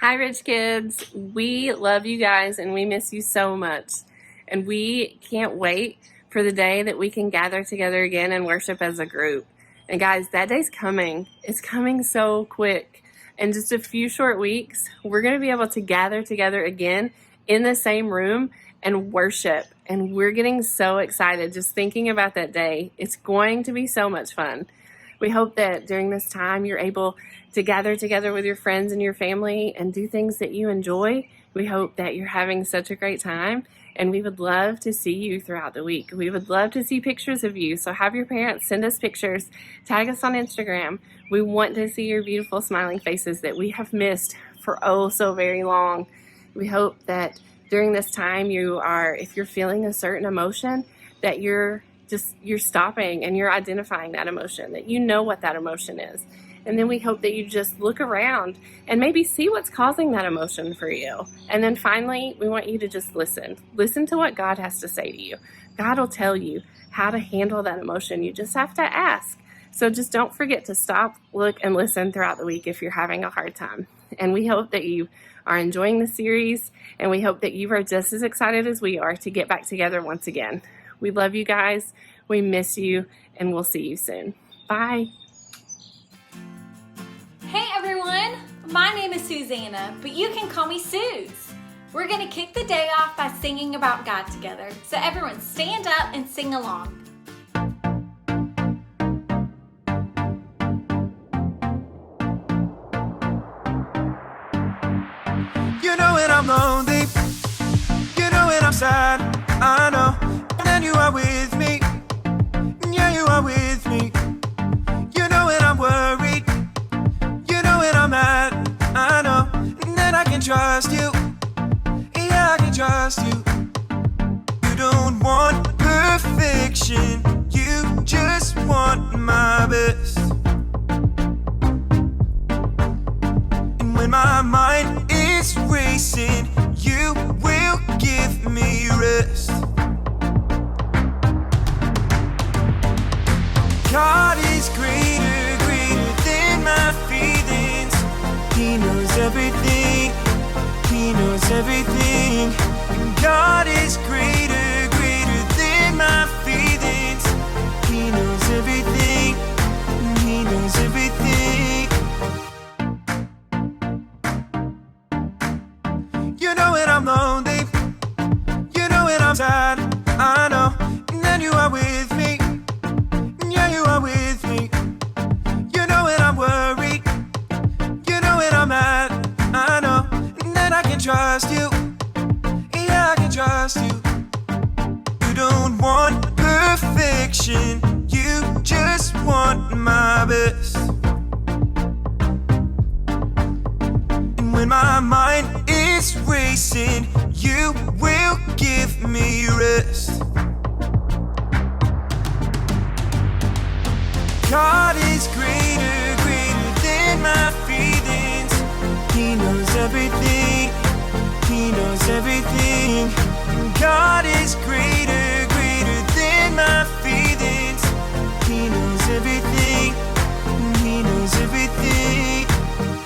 Hi, Rich Kids. We love you guys and we miss you so much. And we can't wait for the day that we can gather together again and worship as a group. And guys, that day's coming. It's coming so quick. In just a few short weeks, we're going to be able to gather together again in the same room and worship. And we're getting so excited just thinking about that day. It's going to be so much fun. We hope that during this time you're able to gather together with your friends and your family and do things that you enjoy. We hope that you're having such a great time, and we would love to see you throughout the week. We would love to see pictures of you, so have your parents send us pictures, tag us on Instagram. We want to see your beautiful smiling faces that we have missed for oh so very long. We hope that during this time if you're feeling a certain emotion, that you're stopping and you're identifying that emotion, that you know what that emotion is. And then we hope that you just look around and maybe see what's causing that emotion for you. And then finally, we want you to just listen. Listen to what God has to say to you. God will tell you how to handle that emotion. You just have to ask. So just don't forget to stop, look, and listen throughout the week if you're having a hard time. And we hope that you are enjoying the series, and we hope that you are just as excited as we are to get back together once again. We love you guys. We miss you, and we'll see you soon. Bye. Hey everyone, my name is Susanna, but you can call me Suze. We're going to kick the day off by singing about God together. So everyone stand up and sing along. You know when I'm lonely, you know when I'm sad, I know. And you are with me, yeah, you are with me. You know when I'm worried, you know when I'm mad, I know. And then I can trust you, yeah, I can trust you. You don't want perfection, you just want my best. And when my mind is racing, you will give me rest. God is greater, greater than my feelings. He knows everything, He knows everything. God is greater, greater than my feelings. He knows everything, He knows everything. You know when I'm lonely, you know when I'm sad, I know. And then you are with me, yeah, you are with me. You know when I'm worried, you know when I'm mad, I know. And then I can trust you, yeah, I can trust you. You don't want perfection, you just want my best. And when my mind is racing, you will give me rest. God is greater, greater than my feelings. He knows everything, He knows everything. God is greater, greater than my feelings. He knows everything, He knows everything.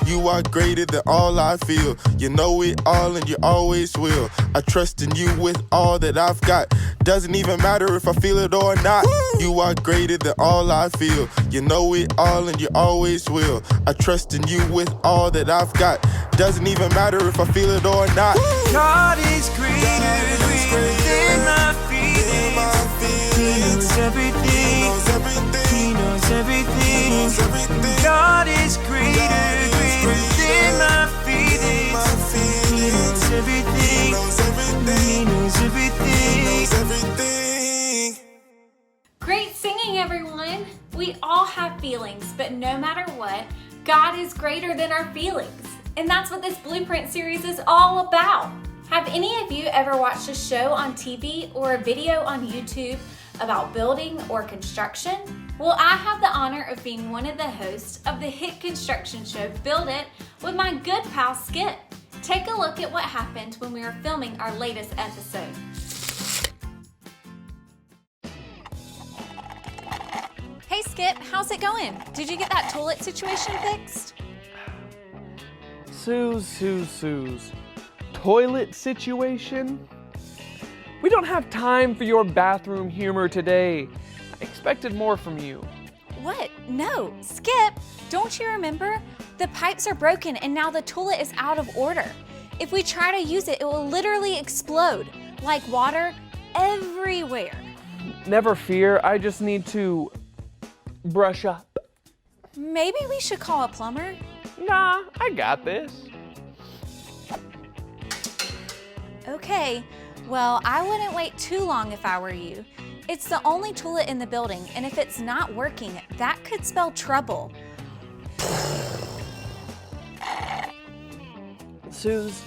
You are greater than all I feel. You know it all and you always will. I trust in you with all that I've got. Doesn't even matter if I feel it or not. You are greater than all I feel. You know it all and you always will. I trust in you with all that I've got. Doesn't even matter if I feel it or not. God is greater, greater than my feelings. He knows everything, He knows everything. God is greater, greater than my feelings. He knows everything, He knows everything. Great singing, everyone. We all have feelings, but no matter what, God is greater than our feelings. And that's what this Blueprint series is all about. Have any of you ever watched a show on TV or a video on YouTube about building or construction? Well, I have the honor of being one of the hosts of the hit construction show Build It with my good pal Skip. Take a look at what happened when we were filming our latest episode. Skip, how's it going? Did you get that toilet situation fixed? Suze. Toilet situation? We don't have time for your bathroom humor today. I expected more from you. What? No, Skip, don't you remember? The pipes are broken and now the toilet is out of order. If we try to use it, it will literally explode, like water everywhere. Never fear, I just need to brush up. Maybe we should call a plumber? Nah, I got this. Okay, well, I wouldn't wait too long if I were you. It's the only toilet in the building, and if it's not working, that could spell trouble. Suze,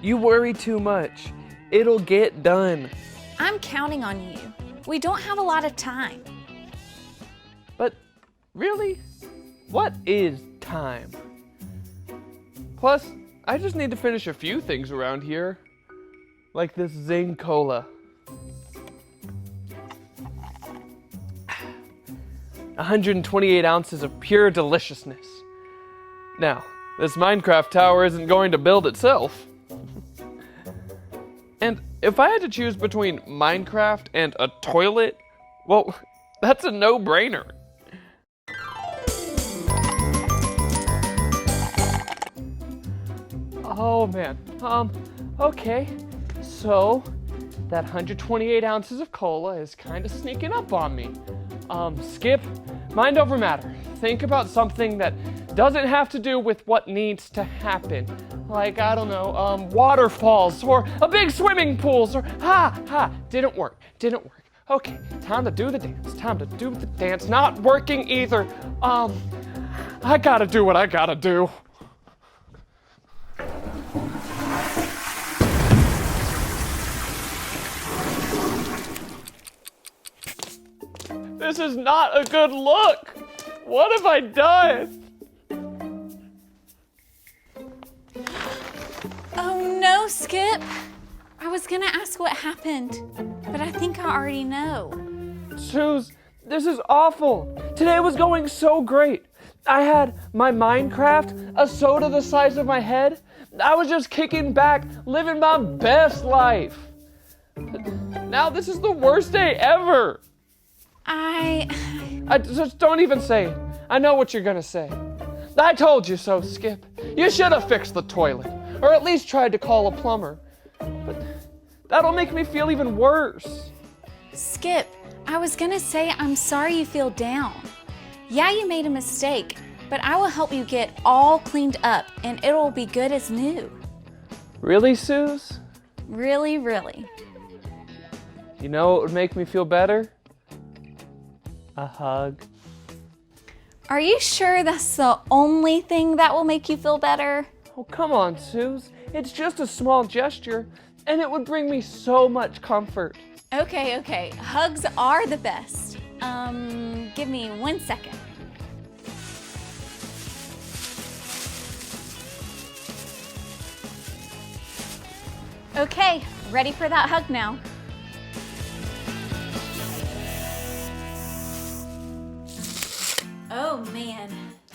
you worry too much. It'll get done. I'm counting on you. We don't have a lot of time. But really, what is time? Plus, I just need to finish a few things around here. Like this Zing Cola. 128 ounces of pure deliciousness. Now, this Minecraft tower isn't going to build itself. And if I had to choose between Minecraft and a toilet, well, that's a no-brainer. Oh man, okay. So, that 128 ounces of cola is kind of sneaking up on me. Skip, mind over matter. Think about something that doesn't have to do with what needs to happen. Like, I don't know, waterfalls or a big swimming pools or didn't work. Okay, time to do the dance. Not working either. I gotta do what I gotta do. This is not a good look. What have I done? Oh no, Skip. I was gonna ask what happened, but I think I already know. Suze, this is awful. Today was going so great. I had my Minecraft, a soda the size of my head. I was just kicking back, living my best life. Now this is the worst day ever. I just don't even say it. I know what you're gonna say. I told you so, Skip. You should have fixed the toilet, or at least tried to call a plumber. But that'll make me feel even worse. Skip, I was gonna say I'm sorry you feel down. Yeah, you made a mistake, but I will help you get all cleaned up and it'll be good as new. Really, Suze? Really, really. You know what would make me feel better? A hug. Are you sure that's the only thing that will make you feel better? Oh, come on, Suze. It's just a small gesture, and it would bring me so much comfort. Okay. Hugs are the best. Give me 1 second. Okay, ready for that hug now. Oh man,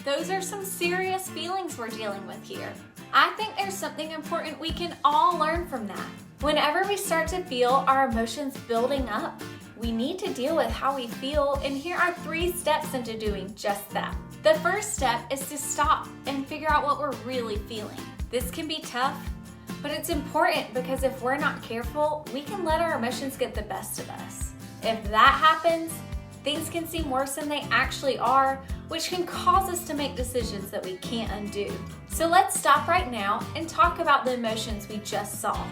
those are some serious feelings we're dealing with here. I think there's something important we can all learn from that. Whenever we start to feel our emotions building up, we need to deal with how we feel, and here are 3 steps into doing just that. The first step is to stop and figure out what we're really feeling. This can be tough, but it's important because if we're not careful, we can let our emotions get the best of us. If that happens, things can seem worse than they actually are, which can cause us to make decisions that we can't undo. So let's stop right now and talk about the emotions we just saw.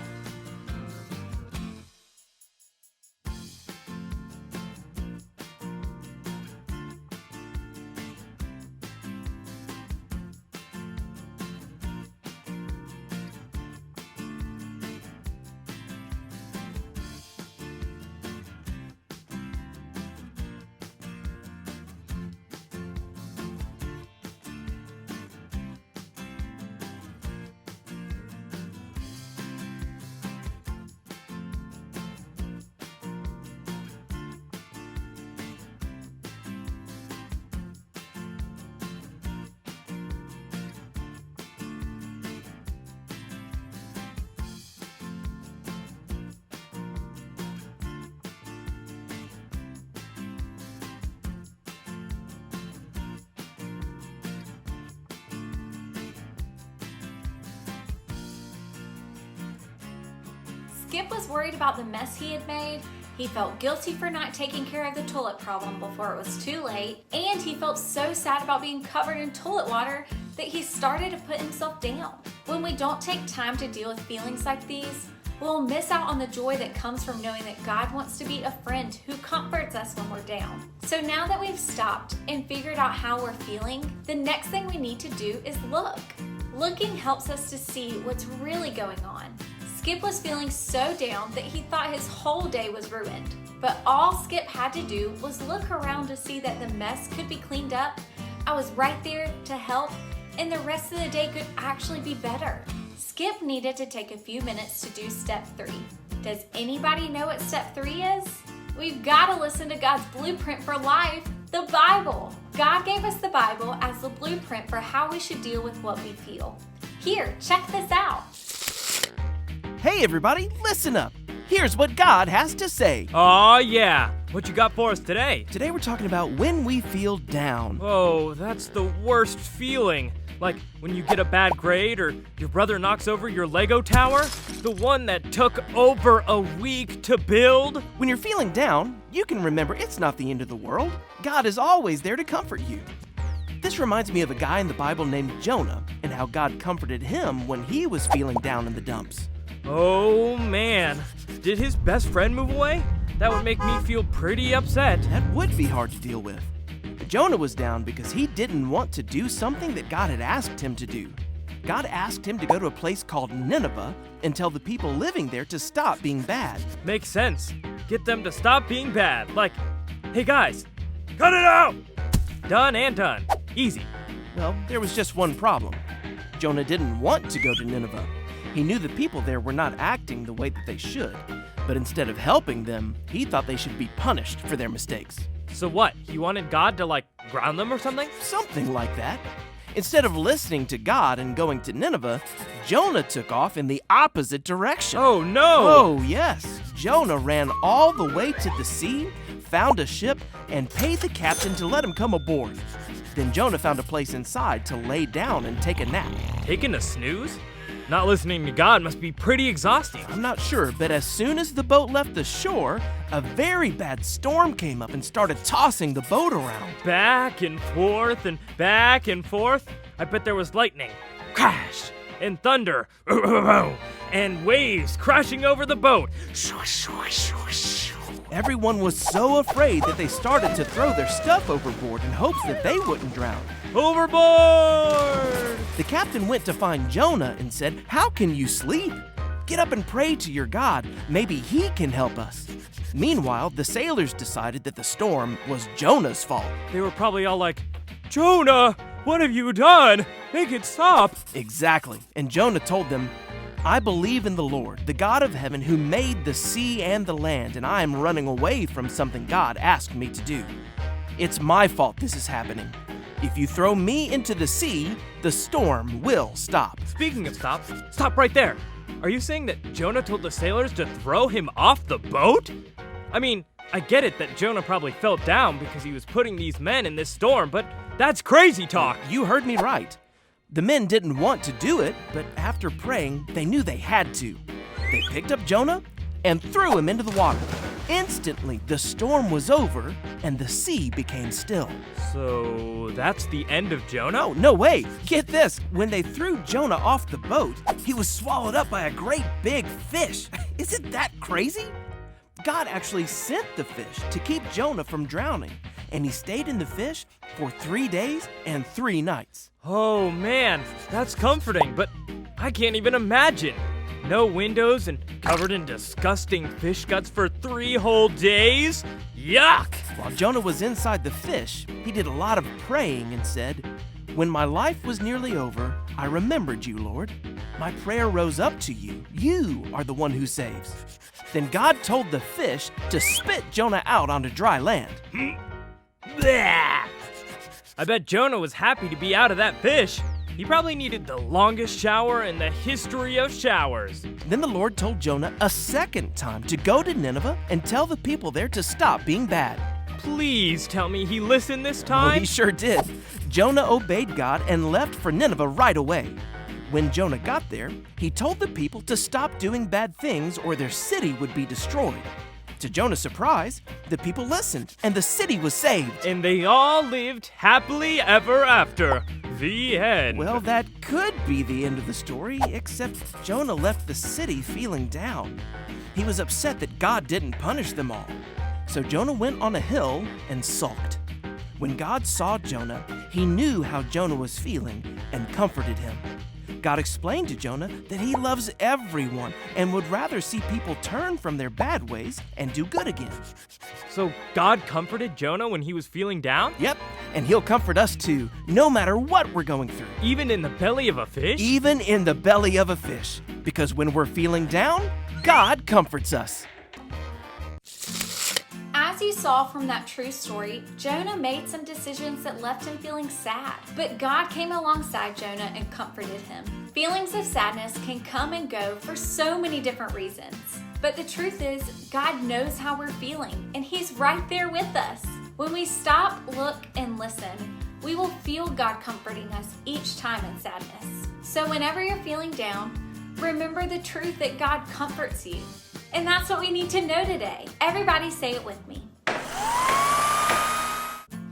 Skip was worried about the mess he had made. He felt guilty for not taking care of the toilet problem before it was too late, and he felt so sad about being covered in toilet water that he started to put himself down. When we don't take time to deal with feelings like these, we'll miss out on the joy that comes from knowing that God wants to be a friend who comforts us when we're down. So now that we've stopped and figured out how we're feeling, the next thing we need to do is look. Looking helps us to see what's really going on. Skip was feeling so down that he thought his whole day was ruined. But all Skip had to do was look around to see that the mess could be cleaned up. I was right there to help, and the rest of the day could actually be better. Skip needed to take a few minutes to do step 3. Does anybody know what step 3 is? We've got to listen to God's blueprint for life, the Bible. God gave us the Bible as the blueprint for how we should deal with what we feel. Here, check this out. Hey everybody, listen up. Here's what God has to say. Aw, yeah. What you got for us today? Today we're talking about when we feel down. Oh, that's the worst feeling. Like when you get a bad grade or your brother knocks over your Lego tower? The one that took over a week to build? When you're feeling down, you can remember it's not the end of the world. God is always there to comfort you. This reminds me of a guy in the Bible named Jonah and how God comforted him when he was feeling down in the dumps. Oh man, did his best friend move away? That would make me feel pretty upset. That would be hard to deal with. Jonah was down because he didn't want to do something that God had asked him to do. God asked him to go to a place called Nineveh and tell the people living there to stop being bad. Makes sense. Get them to stop being bad. Like, hey guys, cut it out! Done and done. Easy. Well, there was just one problem. Jonah didn't want to go to Nineveh. He knew the people there were not acting the way that they should, but instead of helping them, he thought they should be punished for their mistakes. So what, he wanted God to like ground them or something? Something like that. Instead of listening to God and going to Nineveh, Jonah took off in the opposite direction. Oh no! Oh, yes. Jonah ran all the way to the sea, found a ship, and paid the captain to let him come aboard. Then Jonah found a place inside to lay down and take a nap. Taking a snooze? Not listening to God must be pretty exhausting. I'm not sure, but as soon as the boat left the shore, a very bad storm came up and started tossing the boat around. Back and forth and back and forth. I bet there was lightning, crash, and thunder, and waves crashing over the boat. Everyone was so afraid that they started to throw their stuff overboard in hopes that they wouldn't drown. Overboard! The captain went to find Jonah and said, "How can you sleep? Get up and pray to your God. Maybe he can help us." Meanwhile, the sailors decided that the storm was Jonah's fault. They were probably all like, Jonah, what have you done? Make it stop. Exactly. And Jonah told them, "I believe in the Lord, the God of heaven, who made the sea and the land, and I am running away from something God asked me to do. It's my fault this is happening. If you throw me into the sea, the storm will stop." Speaking of stop right there. Are you saying that Jonah told the sailors to throw him off the boat? I mean, I get it that Jonah probably fell down because he was putting these men in this storm, but that's crazy talk. You heard me right. The men didn't want to do it, but after praying, they knew they had to. They picked up Jonah and threw him into the water. Instantly, the storm was over and the sea became still. So that's the end of Jonah? Oh, no way! Get this! When they threw Jonah off the boat, he was swallowed up by a great big fish. Isn't that crazy? God actually sent the fish to keep Jonah from drowning, and he stayed in the fish for 3 days and 3 nights. Oh man, that's comforting, but I can't even imagine. No windows and covered in disgusting fish guts for 3 whole days? Yuck! While Jonah was inside the fish, he did a lot of praying and said, "When my life was nearly over, I remembered you, Lord. My prayer rose up to you. You are the one who saves." Then God told the fish to spit Jonah out onto dry land. Bleh! I bet Jonah was happy to be out of that fish. He probably needed the longest shower in the history of showers. Then the Lord told Jonah a second time to go to Nineveh and tell the people there to stop being bad. Please tell me he listened this Oh, time? he sure did. Jonah obeyed God and left for Nineveh right away. When Jonah got there, he told the people to stop doing bad things or their city would be destroyed. To Jonah's surprise, the people listened and the city was saved. And they all lived happily ever after. The end. Well, that could be the end of the story, except Jonah left the city feeling down. He was upset that God didn't punish them all. So Jonah went on a hill and sulked. When God saw Jonah, he knew how Jonah was feeling and comforted him. God explained to Jonah that he loves everyone and would rather see people turn from their bad ways and do good again. So God comforted Jonah when he was feeling down? Yep, and he'll comfort us too, no matter what we're going through. Even in the belly of a fish? Even in the belly of a fish. Because when we're feeling down, God comforts us. As you saw from that true story, Jonah made some decisions that left him feeling sad. But God came alongside Jonah and comforted him. Feelings of sadness can come and go for so many different reasons. But the truth is, God knows how we're feeling, and He's right there with us. When we stop, look, and listen, we will feel God comforting us each time in sadness. So whenever you're feeling down, remember the truth that God comforts you. And that's what we need to know today. Everybody say it with me.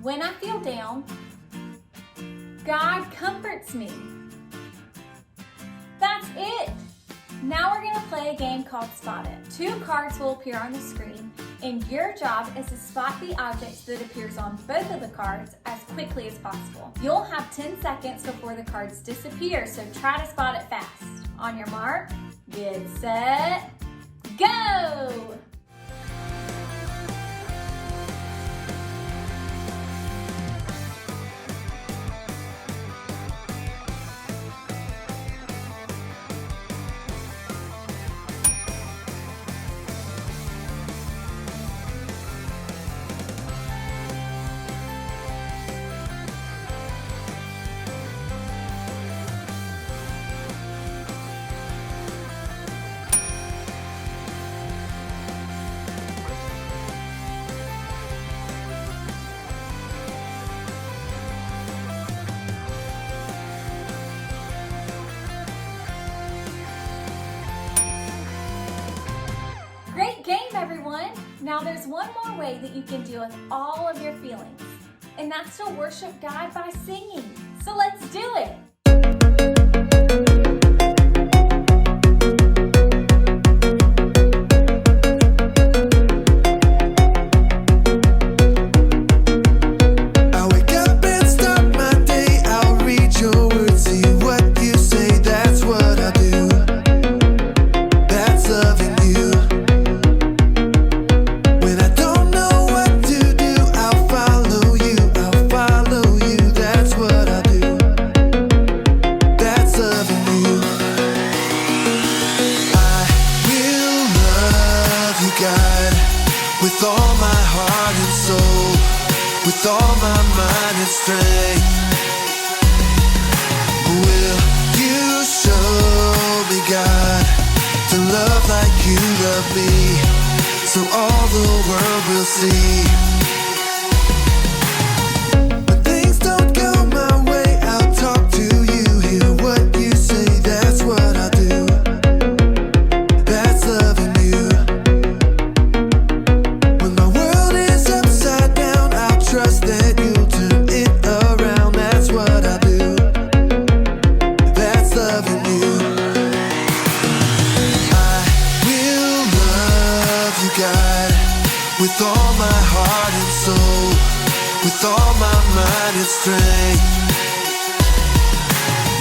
When I feel down, God comforts me. That's it. Now we're gonna play a game called Spot It. 2 cards will appear on the screen, and your job is to spot the objects that appears on both of the cards as quickly as possible. You'll have 10 seconds before the cards disappear, so try to spot it fast. On your mark, get set, go! Great game, everyone! Now there's one more way that you can deal with all of your feelings, and that's to worship God by singing. So let's do it! I wake up and start my day. I'll read your words, see what you say. That's what I do. That's loving you. When I don't know what to do, I'll follow you. I'll follow you. That's what I do. That's loving you. I will love you, God, with all my heart and soul, with all my mind and strength. Will you show me, God, to love like you love me, so all the world will see? When things don't go my way, I'll talk to you, hear what you say. That's what I do. That's loving you. When my world is upside down, I'll trust that you'll turn it around. That's what I do. That's loving you. I will love you, God, with all my heart and soul, with all my mind and strength.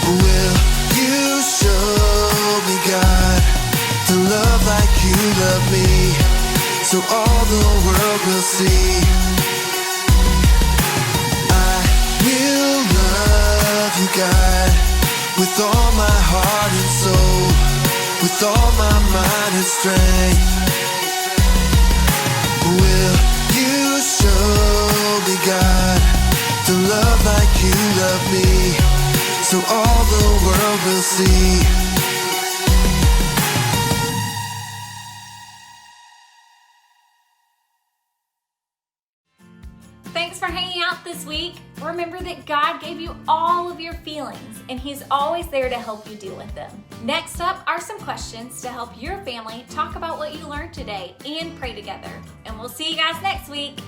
Will you show me, God, to love like you love me, so all the world will see? I will love you, God, with all my heart and soul, with all my mind and strength. Will you show me, God, to love like you love me, so all the world will see? Thanks for hanging out this week, remember that God gave you all of your feelings and He's always there to help you deal with them. Next up are some questions to help your family talk about what you learned today and pray together. And we'll see you guys next week.